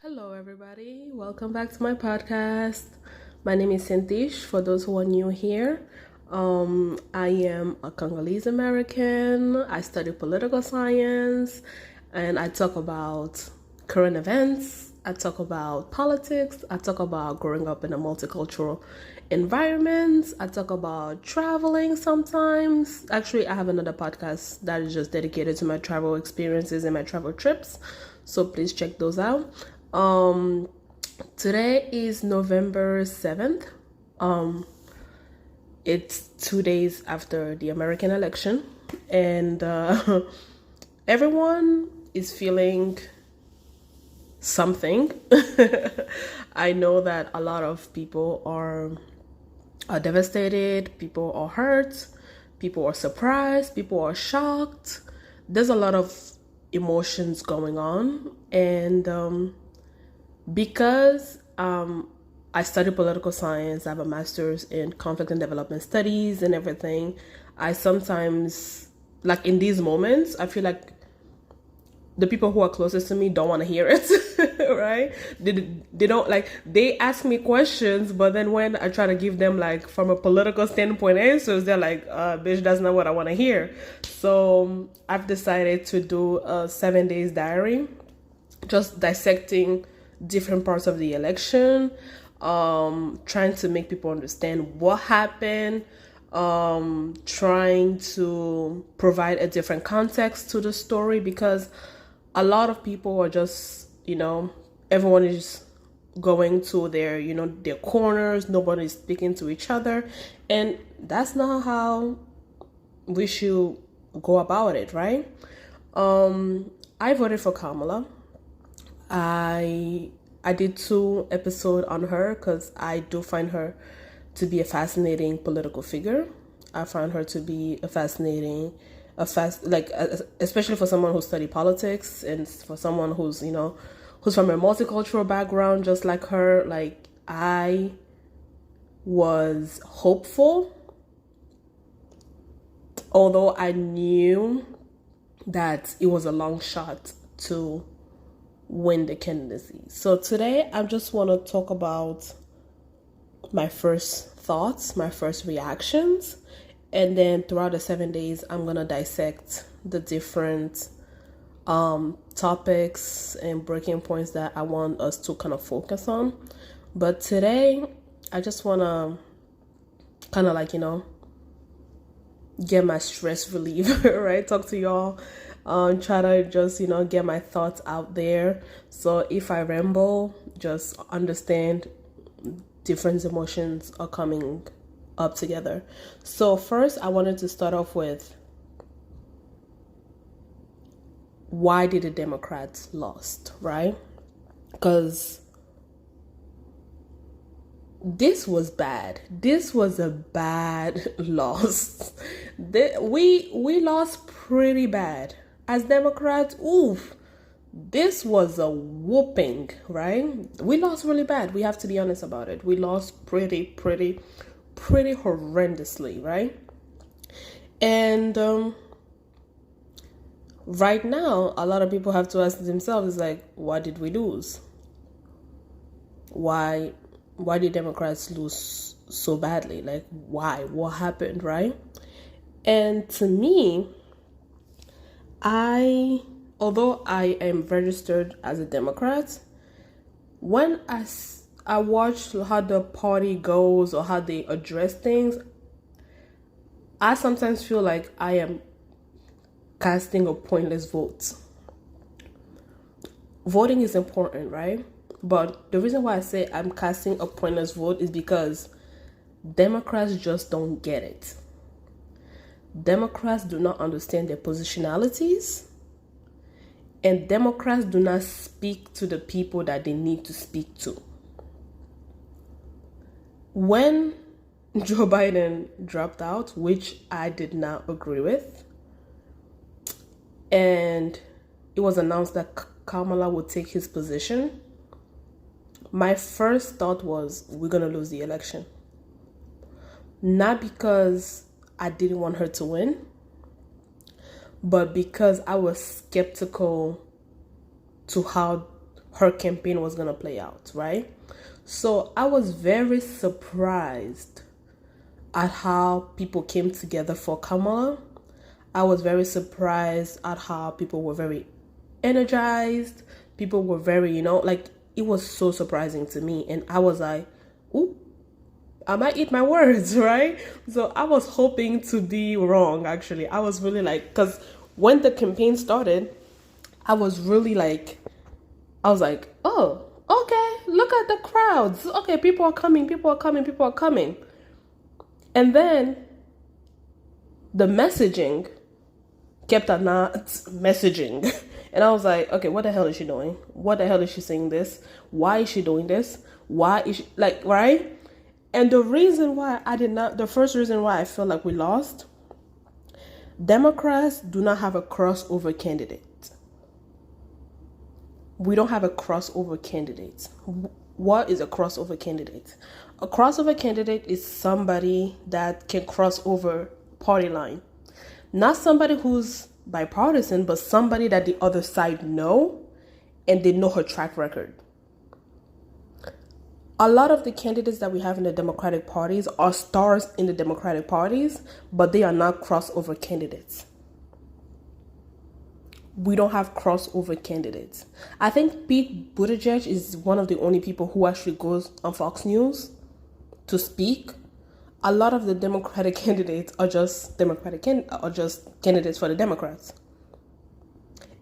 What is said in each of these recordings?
Hello, everybody. Welcome back to my podcast. My name is Cynthia. For those who are new here, I am a Congolese American. I study political science and I talk about current events. I talk about politics. I talk about growing up in a multicultural environment. I talk about traveling sometimes. Actually, I have another podcast that is just dedicated to my travel experiences and my travel trips. So please check those out. Today is November 7th. It's 2 days after the American election, and everyone is feeling something. I know that a lot of people are devastated, people are hurt, people are surprised, people are shocked. There's a lot of emotions going on, and because I study political science, I have a master's in conflict and development studies and everything, I sometimes, like in these moments, I feel like the people who are closest to me don't want to hear it, right? They don't, like, they ask me questions, but then when I try to give them, like, from a political standpoint answers, they're like, bitch, that's not what I want to hear. So I've decided to do a 7 days diary, just dissecting different parts of the election, trying to make people understand what happened, trying to provide a different context to the story, because a lot of people are just, everyone is going to their, their corners, nobody's speaking to each other, and that's not how we should go about it, right? I voted for Kamala. I did 2 episodes on her because I do find her to be a fascinating political figure. I find her to be a fascinating, especially for someone who studied politics and for someone who's, who's from a multicultural background, just like her. Like, I was hopeful, although I knew that it was a long shot to win the candidacy. So today I just want to talk about my first thoughts, my first reactions, and then throughout the 7 days I'm gonna dissect the different topics and breaking points that I want us to kind of focus on. But today I just want to kind of get my stress reliever, right? Talk to y'all, try to just, get my thoughts out there. So if I ramble, just understand different emotions are coming up together. So first, I wanted to start off with, why did the Democrats lost, right? Because this was bad. This was a bad loss. We lost pretty bad. As Democrats, oof, this was a whooping, right? We lost really bad. We have to be honest about it. We lost pretty horrendously, right? And right now, a lot of people have to ask themselves, like, why did we lose? Why did Democrats lose so badly? Like, why? What happened, right? And to me, although I am registered as a Democrat, when I watch how the party goes or how they address things, I sometimes feel like I am casting a pointless vote. Voting is important, right? But the reason why I say I'm casting a pointless vote is because Democrats just don't get it. Democrats do not understand their positionalities, and Democrats do not speak to the people that they need to speak to. When Joe Biden dropped out, which I did not agree with, and it was announced that Kamala would take his position, my first thought was, we're going to lose the election. Not because I didn't want her to win, but because I was skeptical to how her campaign was going to play out, right? So I was very surprised at how people came together for Kamala. I was very surprised at how people were very energized. People were very, like, it was so surprising to me. And I was like, ooh, I might eat my words, right? So I was hoping to be wrong, actually. I was really like, because when the campaign started, I was like, oh, okay, look at the crowds. Okay, people are coming. And then the messaging kept on not messaging. And I was like, okay, what the hell is she doing? What the hell is she saying this? Why is she doing this? Why is she, like, right? And the first reason why I feel like we lost, Democrats do not have a crossover candidate. We don't have a crossover candidate. What is a crossover candidate? A crossover candidate is somebody that can cross over party line. Not somebody who's bipartisan, but somebody that the other side know, and they know her track record. A lot of the candidates that we have in the Democratic parties are stars in the Democratic parties, but they are not crossover candidates. We don't have crossover candidates. I think Pete Buttigieg is one of the only people who actually goes on Fox News to speak. A lot of the Democratic candidates are just candidates for the Democrats.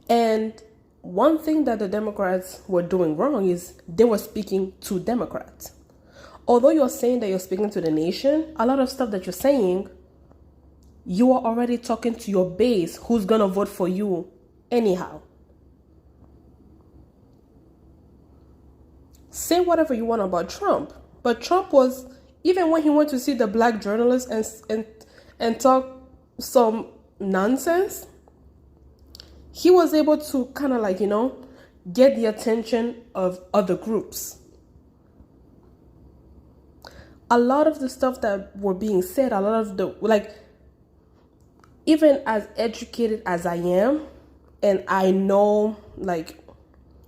And one thing that the Democrats were doing wrong is they were speaking to Democrats. Although you're saying that you're speaking to the nation, a lot of stuff that you're saying, you are already talking to your base who's going to vote for you anyhow. Say whatever you want about Trump, but Trump was, even when he went to see the black journalist and talk some nonsense, he was able to kind of like, get the attention of other groups. A lot of the stuff that were being said, a lot of the, like, even as educated as I am, and I know, like,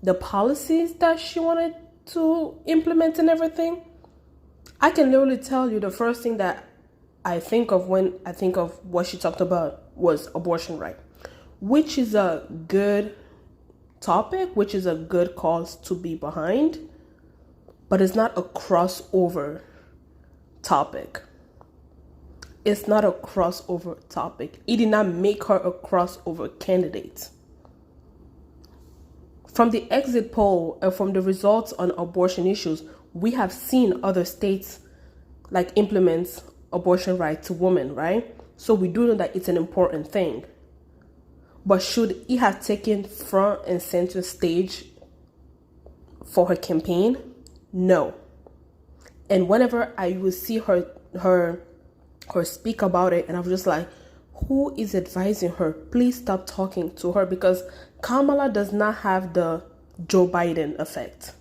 the policies that she wanted to implement and everything, I can literally tell you the first thing that I think of when I think of what she talked about was abortion right, which is a good topic, which is a good cause to be behind, but it's not a crossover topic. It's not a crossover topic. It did not make her a crossover candidate. From the exit poll and from the results on abortion issues, we have seen other states like implement abortion rights to women, right? So we do know that it's an important thing. But should it have taken front and center stage for her campaign? No. And whenever I would see her speak about it, and I was just like, who is advising her? Please stop talking to her, because Kamala does not have the Joe Biden effect,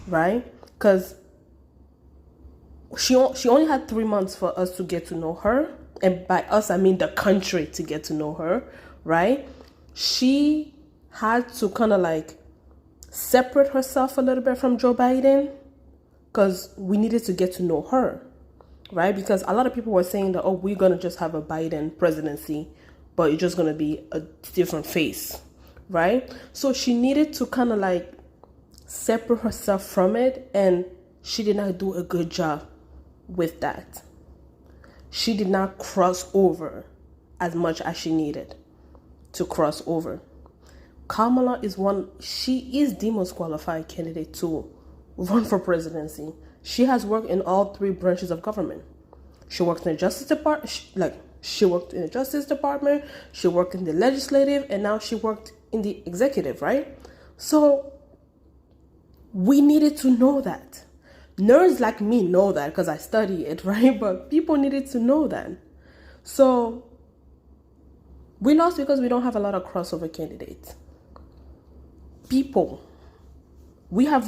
right? Because she only had 3 months for us to get to know her. And by us, I mean the country to get to know her, right? She had to kind of like separate herself a little bit from Joe Biden because we needed to get to know her, right? Because a lot of people were saying that, oh, we're going to just have a Biden presidency, but it's just going to be a different face, right? So she needed to kind of like separate herself from it, and she did not do a good job with that. She did not cross over as much as she needed to cross over. Kamala she is the most qualified candidate to run for presidency. She has worked in all 3 branches of government. She worked in the Justice Department, she worked in the Justice Department, she worked in the legislative, and now she worked in the executive, right? So we needed to know that. Nerds like me know that because I study it, right? But people needed to know that. So we lost because we don't have a lot of crossover candidates. People, we have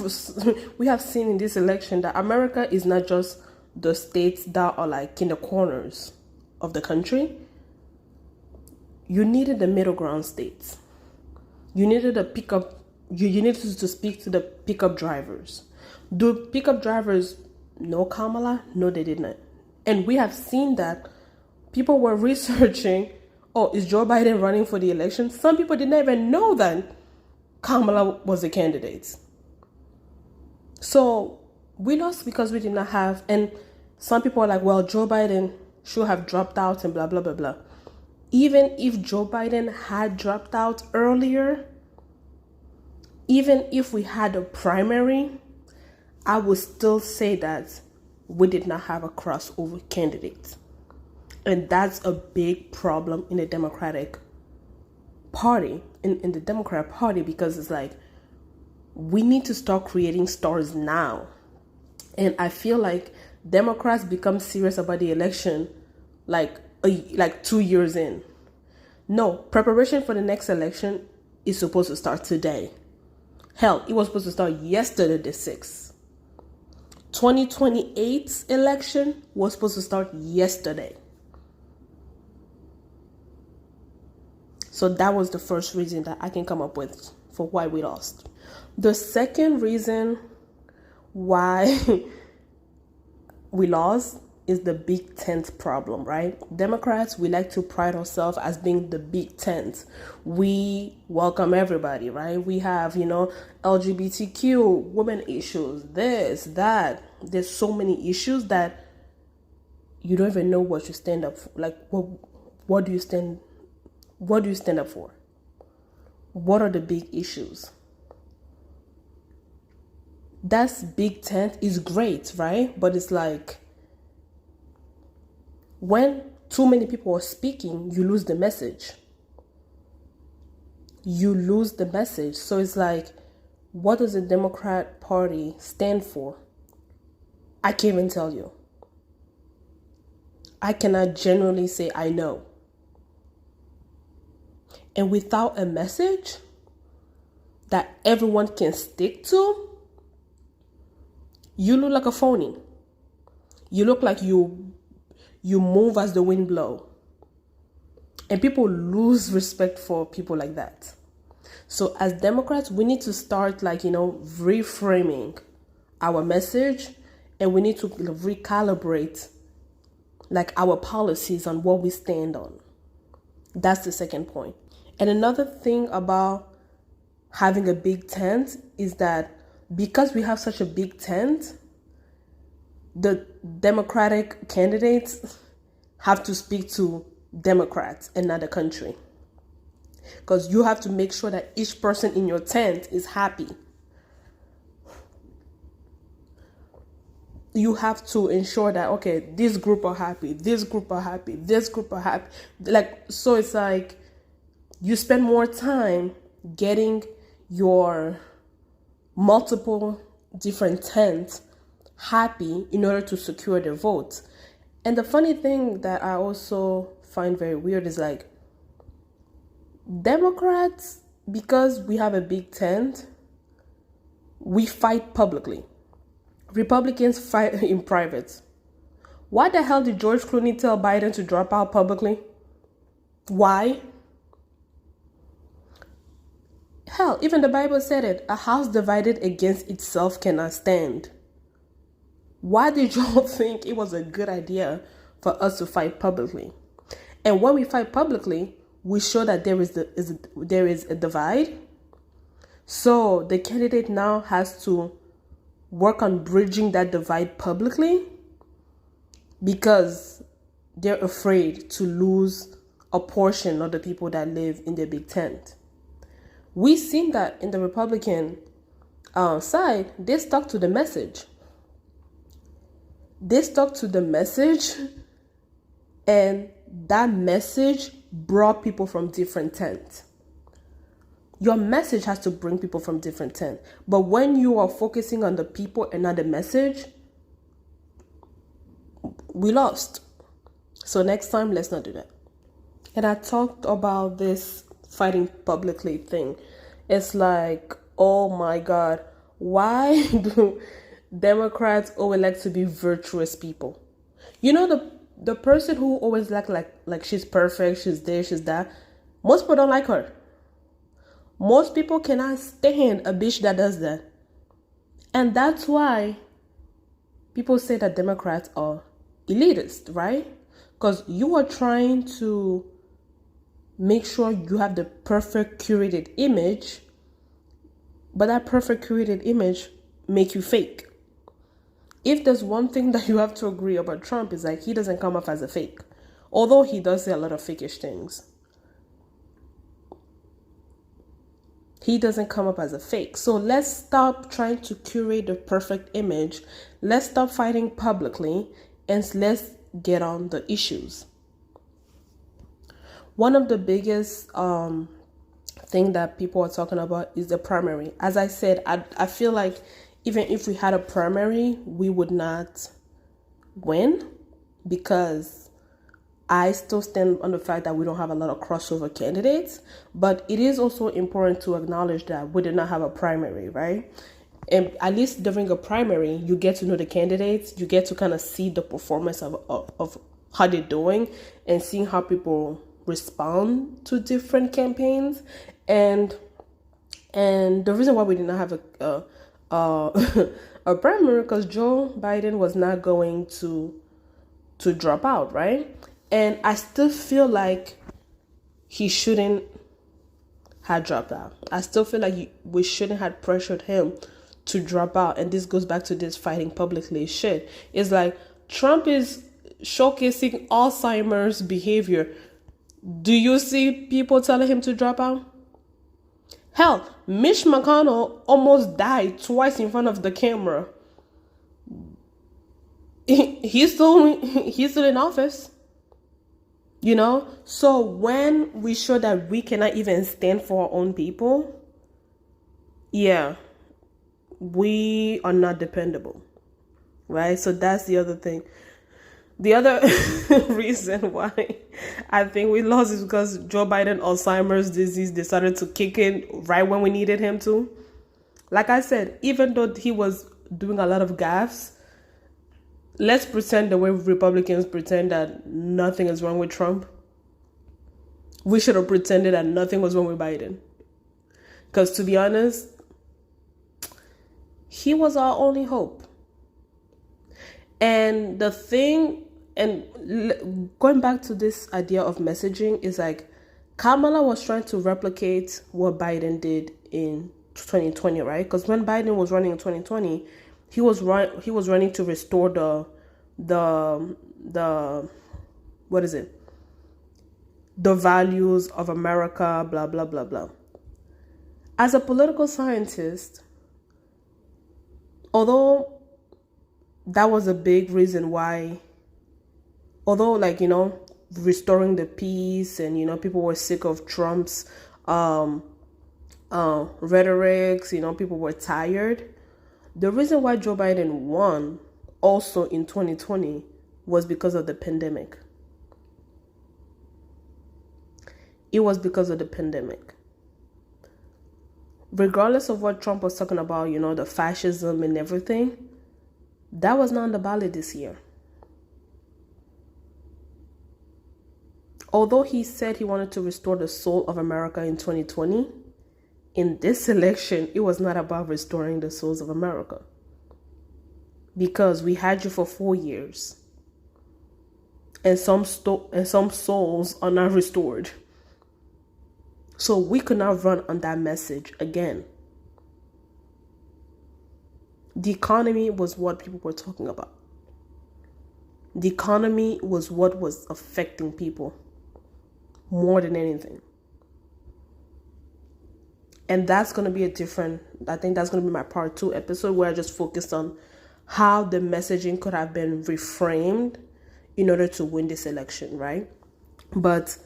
seen in this election that America is not just the states that are like in the corners of the country. You needed the middle ground states. You needed to pick up you need to speak to the pickup drivers. Do pickup drivers know Kamala? No, they did not. And we have seen that people were researching, oh, is Joe Biden running for the election? Some people didn't even know that Kamala was a candidate. So we lost because we did not have, and some people are like, well, Joe Biden should have dropped out and blah, blah, blah, blah. Even if Joe Biden had dropped out earlier, even if we had a primary, I would still say that we did not have a crossover candidate. And that's a big problem in the Democratic Party, in the Democrat Party, because it's like, we need to start creating stars now. And I feel like Democrats become serious about the election like 2 years in. No, preparation for the next election is supposed to start today. Hell, it was supposed to start yesterday, the 6th. 2028's election was supposed to start yesterday. So that was the first reason that I can come up with for why we lost. The second reason why we lost is the big tent problem, right? Democrats, we like to pride ourselves as being the big tent. We welcome everybody, right? We have, LGBTQ, women issues, this, that. There's so many issues that you don't even know what you stand up for. Like, what do you stand up for? What are the big issues? That's big tent is great, right? But it's like, when too many people are speaking, you lose the message. You lose the message. So it's like, what does the Democrat Party stand for? I can't even tell you. I cannot generally say I know. And without a message that everyone can stick to, you look like a phony. You look like you move as the wind blow. And people lose respect for people like that. So as Democrats, we need to start reframing our message, and we need to recalibrate our policies on what we stand on. That's the second point. And another thing about having a big tent is that because we have such a big tent, the Democratic candidates have to speak to Democrats and not the country. Because you have to make sure that each person in your tent is happy. You have to ensure that, okay, this group are happy, this group are happy, this group are happy. So it's like you spend more time getting your multiple different tents happy in order to secure their votes. And the funny thing that I also find very weird is Democrats, because we have a big tent, we fight publicly. Republicans fight in private. Why the hell did George Clooney tell Biden to drop out publicly? Why? Hell, even the Bible said it. A house divided against itself cannot stand. Why did y'all think it was a good idea for us to fight publicly? And when we fight publicly, we show that there is a divide. So the candidate now has to work on bridging that divide publicly because they're afraid to lose a portion of the people that live in their big tent. We've seen that in the Republican side, they stuck to the message. They stuck to the message, and that message brought people from different tents. Your message has to bring people from different tents. But when you are focusing on the people and not the message, we lost. So next time, let's not do that. And I talked about this fighting publicly thing. It's like, oh my God, why do Democrats always like to be virtuous people? The person who always like she's perfect, she's this, she's that. Most people don't like her. Most people cannot stand a bitch that does that. And that's why people say that Democrats are elitist, right? Because you are trying to make sure you have the perfect curated image, but that perfect curated image make you fake. If there's one thing that you have to agree about Trump is like he doesn't come off as a fake, although he does say a lot of fakish things. He doesn't come up as a fake. So let's stop trying to curate the perfect image. Let's stop fighting publicly and let's get on the issues. One of the biggest thing that people are talking about is the primary. As I said, I feel like even if we had a primary, we would not win, because I still stand on the fact that we don't have a lot of crossover candidates, but it is also important to acknowledge that we did not have a primary, right? And at least during a primary, you get to know the candidates, you get to kind of see the performance of how they're doing and seeing how people respond to different campaigns. And the reason why we did not have a primary, because Joe Biden was not going to drop out, right? And I still feel like he shouldn't have dropped out. I still feel like we shouldn't have pressured him to drop out. And this goes back to this fighting publicly shit. It's like Trump is showcasing Alzheimer's behavior. Do you see people telling him to drop out? Hell, Mitch McConnell almost died twice in front of the camera. He's still in office. You know, so when we show that we cannot even stand for our own people, yeah, we are not dependable, right? So that's the other thing. The other reason why I think we lost is because Joe Biden Alzheimer's disease decided to kick in right when we needed him to. Like I said, even though he was doing a lot of gaffes, let's pretend the way Republicans pretend that nothing is wrong with Trump. We should have pretended that nothing was wrong with Biden. Because to be honest, he was our only hope. And the thing, and going back to this idea of messaging, is like Kamala was trying to replicate what Biden did in 2020, right? Because when Biden was running in 2020, he was running to restore the what is it? The values of America, blah blah blah blah. As a political scientist, although that was a big reason why, although like, you know, restoring the peace and, you know, people were sick of Trump's rhetorics, you know, people were tired. The reason why Joe Biden won also in 2020 was because of the pandemic. It was because of the pandemic. Regardless of what Trump was talking about, you know, the fascism and everything, that was not on the ballot this year. Although he said he wanted to restore the soul of America in 2020, in this election, it was not about restoring the souls of America. Because we had you for 4 years. And some souls are not restored. So we could not run on that message again. The economy was what people were talking about. The economy was what was affecting people more than anything. And that's going to be I think that's going to be my part 2 episode, where I just focused on how the messaging could have been reframed in order to win this election, right? But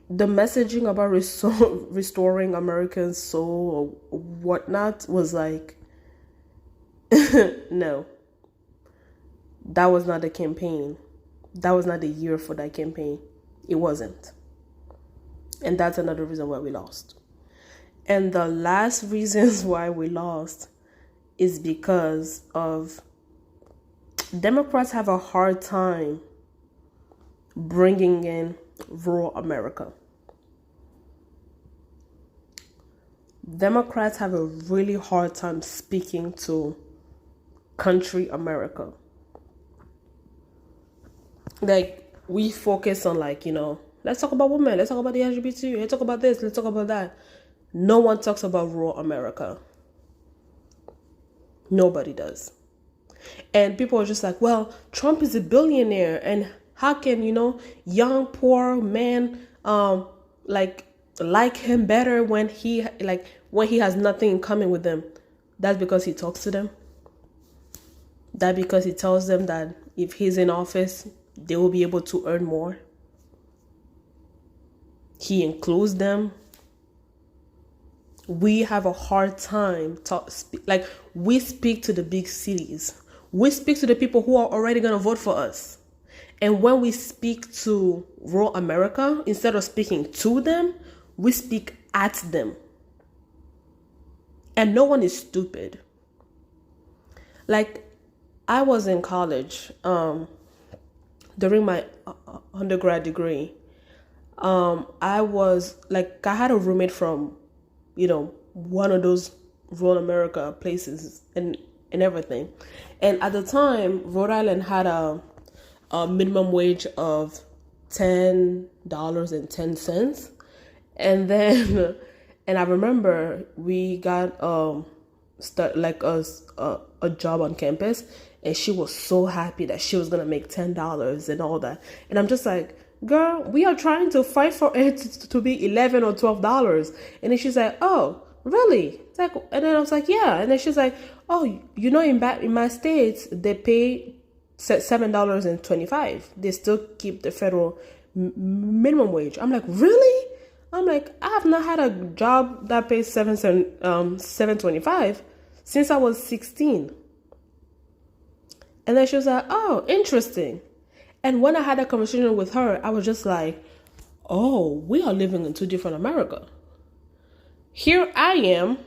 the messaging about restoring American soul or whatnot was like, no. That was not the campaign. That was not the year for that campaign. It wasn't. And that's another reason why we lost. And the last reasons why we lost is because of Democrats have a hard time bringing in rural America. Democrats have a really hard time speaking to country America. Like, we focus on, like, let's talk about women, let's talk about the LGBT, let's talk about this, let's talk about that. No one talks about rural America. Nobody does. And people are just like, well, Trump is a billionaire, and how can, young poor men like him better when he has nothing in common with them? That's because he talks to them. That because he tells them that if he's in office, they will be able to earn more. He includes them. We have a hard time we speak to the big cities. We speak to the people who are already going to vote for us. And when we speak to rural America, instead of speaking to them, we speak at them. And no one is stupid. Like, I was in college during my undergrad degree. I had a roommate from, one of those rural America places and everything. And at the time, Rhode Island had a minimum wage of $10.10. And then, and I remember we got a job on campus, and she was so happy that she was gonna make $10 and all that. And I'm just like, girl, we are trying to fight for it to be $11 or $12. And then she's like, oh, really? It's like, and then I was like, yeah. And then she's like, oh, in my states, they pay $7.25. They still keep the federal minimum wage. I'm like, really? I'm like, I have not had a job that pays $7.25 since I was 16. And then she was like, oh, interesting. And when I had a conversation with her, I was just like, oh, we are living in two different America. Here I am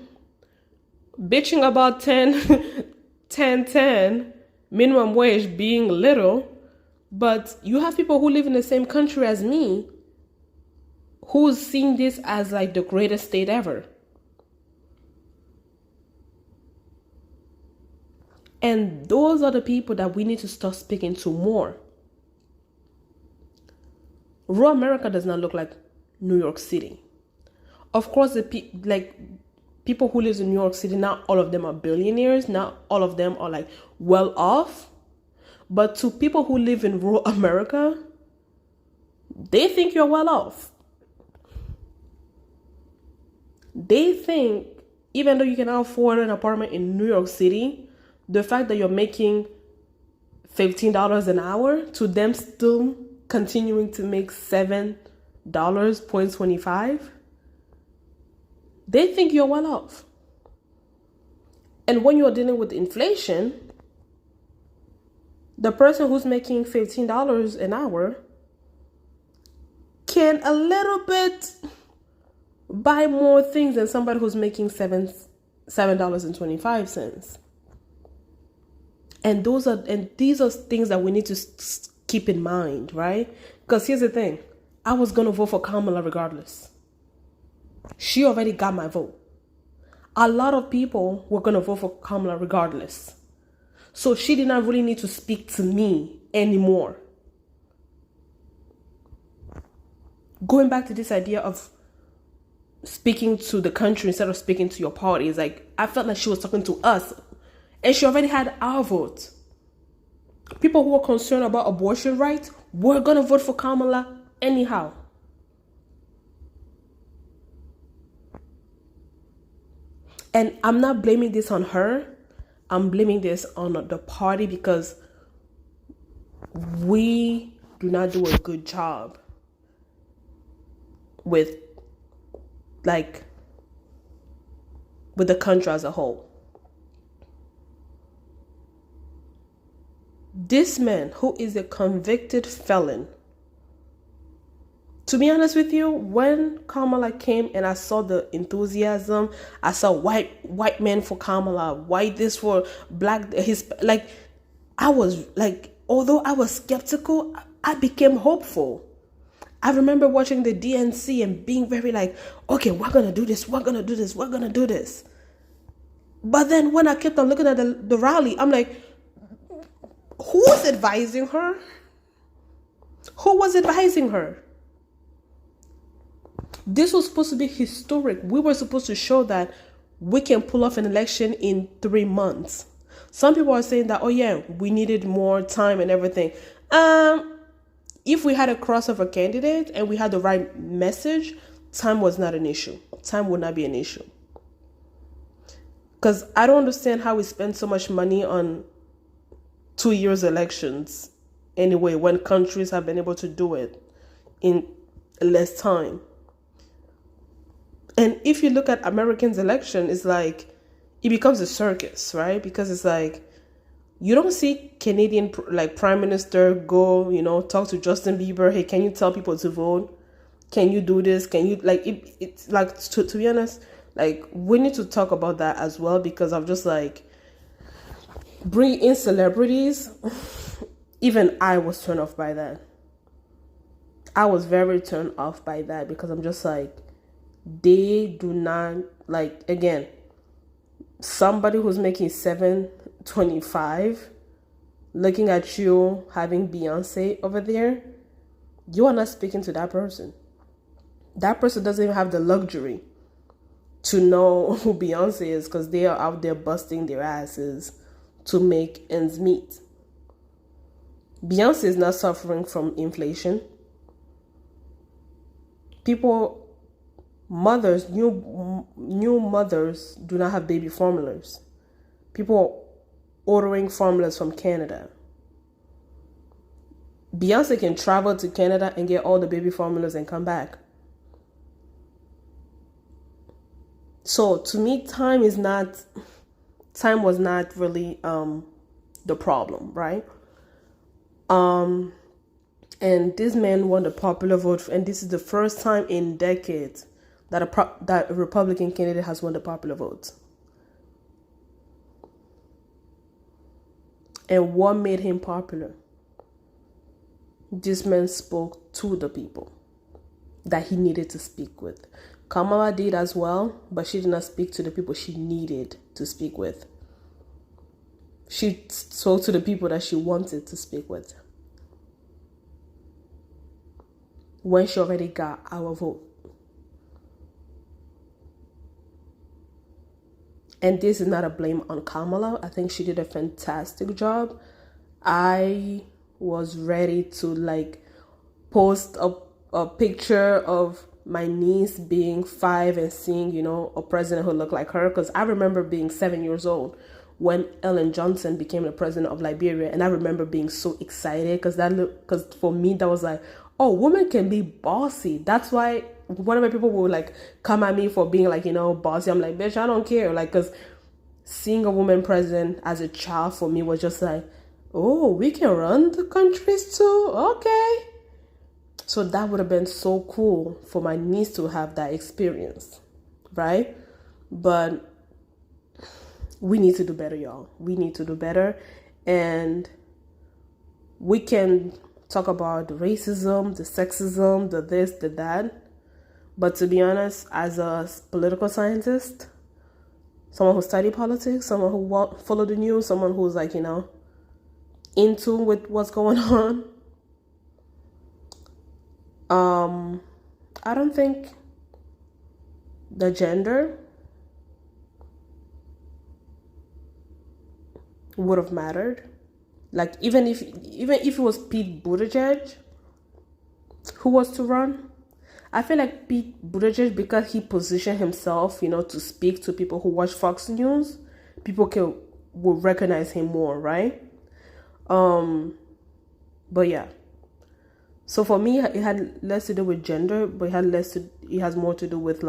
bitching about 10 minimum wage being little, but you have people who live in the same country as me who's seeing this as like the greatest state ever. And those are the people that we need to start speaking to more. Rural America does not look like New York City. Of course, people who live in New York City, not all of them are billionaires. Not all of them are like well off. But to people who live in rural America, they think you're well off. They think, even though you can afford an apartment in New York City, the fact that you're making $15 an hour, to them still continuing to make $7.25, they think you're well off. And when you're dealing with inflation, the person who's making $15 an hour can a little bit buy more things than somebody who's making $7.25. And these are things that we need to keep in mind, right? Because here's the thing. I was going to vote for Kamala regardless. She already got my vote. A lot of people were going to vote for Kamala regardless. So she did not really need to speak to me anymore. Going back to this idea of speaking to the country instead of speaking to your party, is like, I felt like she was talking to us. And she already had our vote. People who are concerned about abortion rights were going to vote for Kamala anyhow. And I'm not blaming this on her. I'm blaming this on the party, because we do not do a good job with the country as a whole. This man, who is a convicted felon, to be honest with you, when Kamala came and I saw the enthusiasm, I saw white men for Kamala, white this for black, I was like, although I was skeptical, I became hopeful. I remember watching the DNC and being very like, okay, we're going to do this, we're going to do this, we're going to do this. But then when I kept on looking at the rally, I'm like, who was advising her? Who was advising her? This was supposed to be historic. We were supposed to show that we can pull off an election in 3 months. Some people are saying that, oh yeah, we needed more time and everything. If we had a crossover candidate and we had the right message, time was not an issue. Time would not be an issue. Because I don't understand how we spend so much money on 2 years elections anyway, when countries have been able to do it in less time. And if you look at Americans' election, it's like, it becomes a circus, right? Because it's like, you don't see Canadian like prime minister go, talk to Justin Bieber. Hey, can you tell people to vote? Can you do this? Can you like it's like to be honest, like we need to talk about that as well, because I'm just like, bring in celebrities. Even I was turned off by that. I was very turned off by that, because I'm just like, they do not, like, again, somebody who's making $725 looking at you having Beyonce over there, you are not speaking to that person. That person doesn't even have the luxury to know who Beyonce is, because they are out there busting their asses to make ends meet. Beyonce is not suffering from inflation. New mothers do not have baby formulas. People ordering formulas from Canada. Beyonce can travel to Canada and get all the baby formulas and come back. So to me, time was not really the problem, right? And this man won the popular vote, and this is the first time in decades that a Republican candidate has won the popular vote. And what made him popular? This man spoke to the people that he needed to speak with. Kamala did as well, but she did not speak to the people she needed to speak with. She spoke to the people that she wanted to speak with, when she already got our vote. And this is not a blame on Kamala. I think she did a fantastic job. I was ready to post a picture of my niece being 5 and seeing, a president who looked like her. Because I remember being 7 years old when Ellen Johnson became the president of Liberia. And I remember being so excited, because for me, that was like, oh, women can be bossy. That's why whenever people will come at me for being bossy, I'm like, bitch, I don't care. Because seeing a woman president as a child for me was just like, oh, we can run the countries too? Okay. So that would have been so cool for my niece to have that experience, right? But we need to do better, y'all. We need to do better. And we can talk about the racism, the sexism, the this, the that. But to be honest, as a political scientist, someone who studied politics, someone who follow the news, someone who's in tune with what's going on, I don't think the gender would have mattered. Even if it was Pete Buttigieg who was to run, I feel like Pete Buttigieg, because he positioned himself, to speak to people who watch Fox News, people will recognize him more, right? But yeah. So for me, it had less to do with gender, but it has more to do with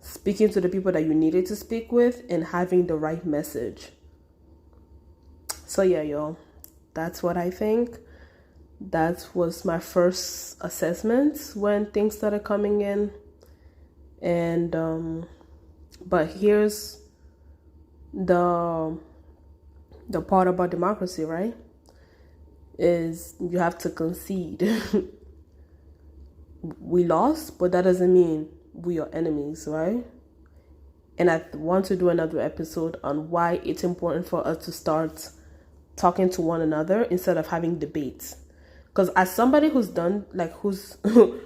speaking to the people that you needed to speak with and having the right message. So yeah, y'all, that's what I think. That was my first assessment when things started coming in. And but here's the part about democracy, right? Is you have to concede. we lost, but that doesn't mean we are enemies, right? And I want to do another episode on why it's important for us to start talking to one another instead of having debates. Because as somebody who's done, like, who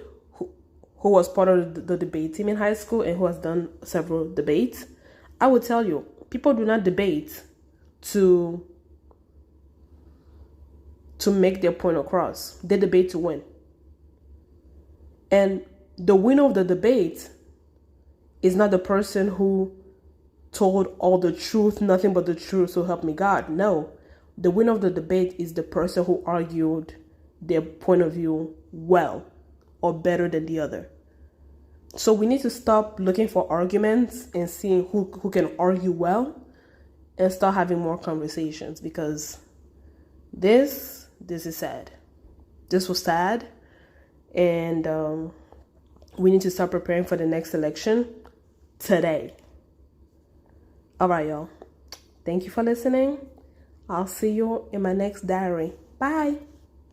was part of the debate team in high school and who has done several debates, I would tell you, people do not debate to make their point across. They debate to win. And the winner of the debate is not the person who told all the truth, nothing but the truth, so help me God. No. The winner of the debate is the person who argued their point of view well or better than the other. So we need to stop looking for arguments and seeing who can argue well and start having more conversations, because this is sad. This was sad, and we need to start preparing for the next election today. All right, y'all. Thank you for listening. I'll see you in my next diary. Bye.